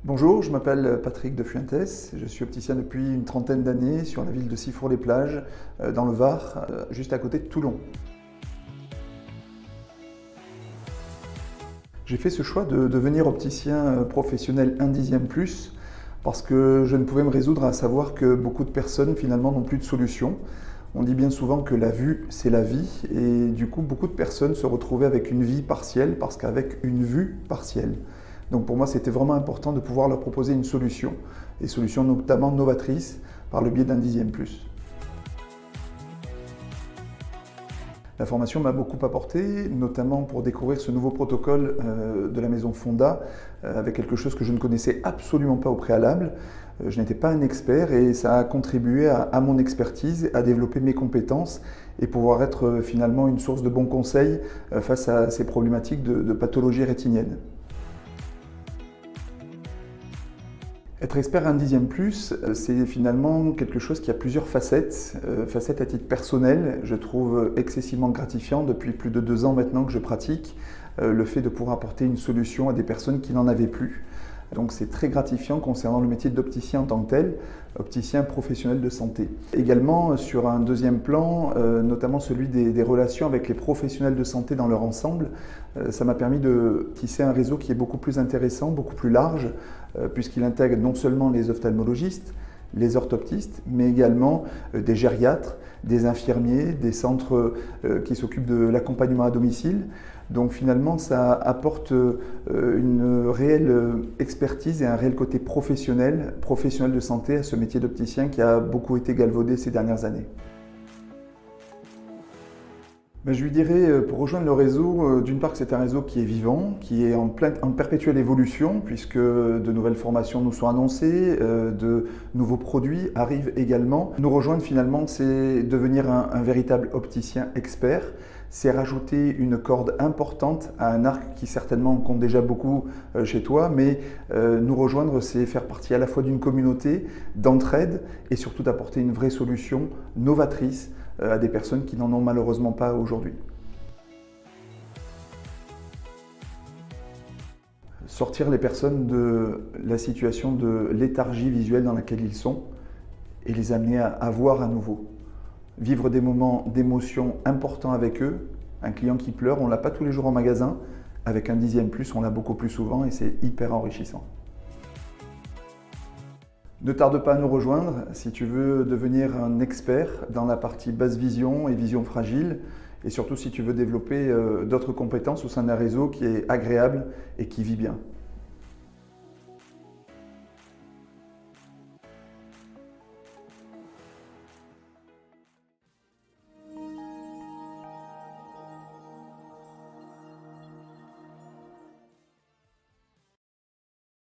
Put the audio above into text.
Bonjour, je m'appelle Patrick de Fuentes, je suis opticien depuis une trentaine d'années sur la ville de Sifour-les-Plages, dans le Var, juste à côté de Toulon. J'ai fait ce choix de devenir opticien professionnel 1/10 parce que je ne pouvais me résoudre à savoir que beaucoup de personnes finalement n'ont plus de solution. On dit bien souvent que la vue, c'est la vie et du coup beaucoup de personnes se retrouvaient avec une vie partielle parce qu'avec une vue partielle. Donc pour moi, c'était vraiment important de pouvoir leur proposer une solution, et solution notamment novatrice par le biais d'1/10. La formation m'a beaucoup apporté, notamment pour découvrir ce nouveau protocole de la maison Fonda, avec quelque chose que je ne connaissais absolument pas au préalable. Je n'étais pas un expert et ça a contribué à mon expertise, à développer mes compétences et pouvoir être finalement une source de bons conseils face à ces problématiques de pathologie rétinienne. Être expert 1/10, c'est finalement quelque chose qui a plusieurs facettes. Facettes à titre personnel, je trouve excessivement gratifiant depuis plus de 2 ans maintenant que je pratique le fait de pouvoir apporter une solution à des personnes qui n'en avaient plus. Donc c'est très gratifiant concernant le métier d'opticien en tant que tel, opticien professionnel de santé. Également sur un deuxième plan, notamment celui des relations avec les professionnels de santé dans leur ensemble, ça m'a permis de tisser un réseau qui est beaucoup plus intéressant, beaucoup plus large, puisqu'il intègre non seulement les ophtalmologistes, les orthoptistes, mais également des gériatres, des infirmiers, des centres qui s'occupent de l'accompagnement à domicile. Donc finalement, ça apporte une réelle expertise et un réel côté professionnel de santé à ce métier d'opticien qui a beaucoup été galvaudé ces dernières années. Je lui dirais, pour rejoindre le réseau, d'une part que c'est un réseau qui est vivant, qui est en perpétuelle évolution, puisque de nouvelles formations nous sont annoncées, de nouveaux produits arrivent également. Nous rejoindre finalement, c'est devenir un véritable opticien expert, c'est rajouter une corde importante à un arc qui certainement compte déjà beaucoup chez toi, mais nous rejoindre, c'est faire partie à la fois d'une communauté, d'entraide et surtout d'apporter une vraie solution novatrice à des personnes qui n'en ont malheureusement pas aujourd'hui. Sortir les personnes de la situation de léthargie visuelle dans laquelle ils sont et les amener à voir à nouveau. Vivre des moments d'émotion importants avec eux. Un client qui pleure, on ne l'a pas tous les jours en magasin. Avec 1/10, on l'a beaucoup plus souvent et c'est hyper enrichissant. Ne tarde pas à nous rejoindre si tu veux devenir un expert dans la partie basse vision et vision fragile et surtout si tu veux développer d'autres compétences au sein d'un réseau qui est agréable et qui vit bien.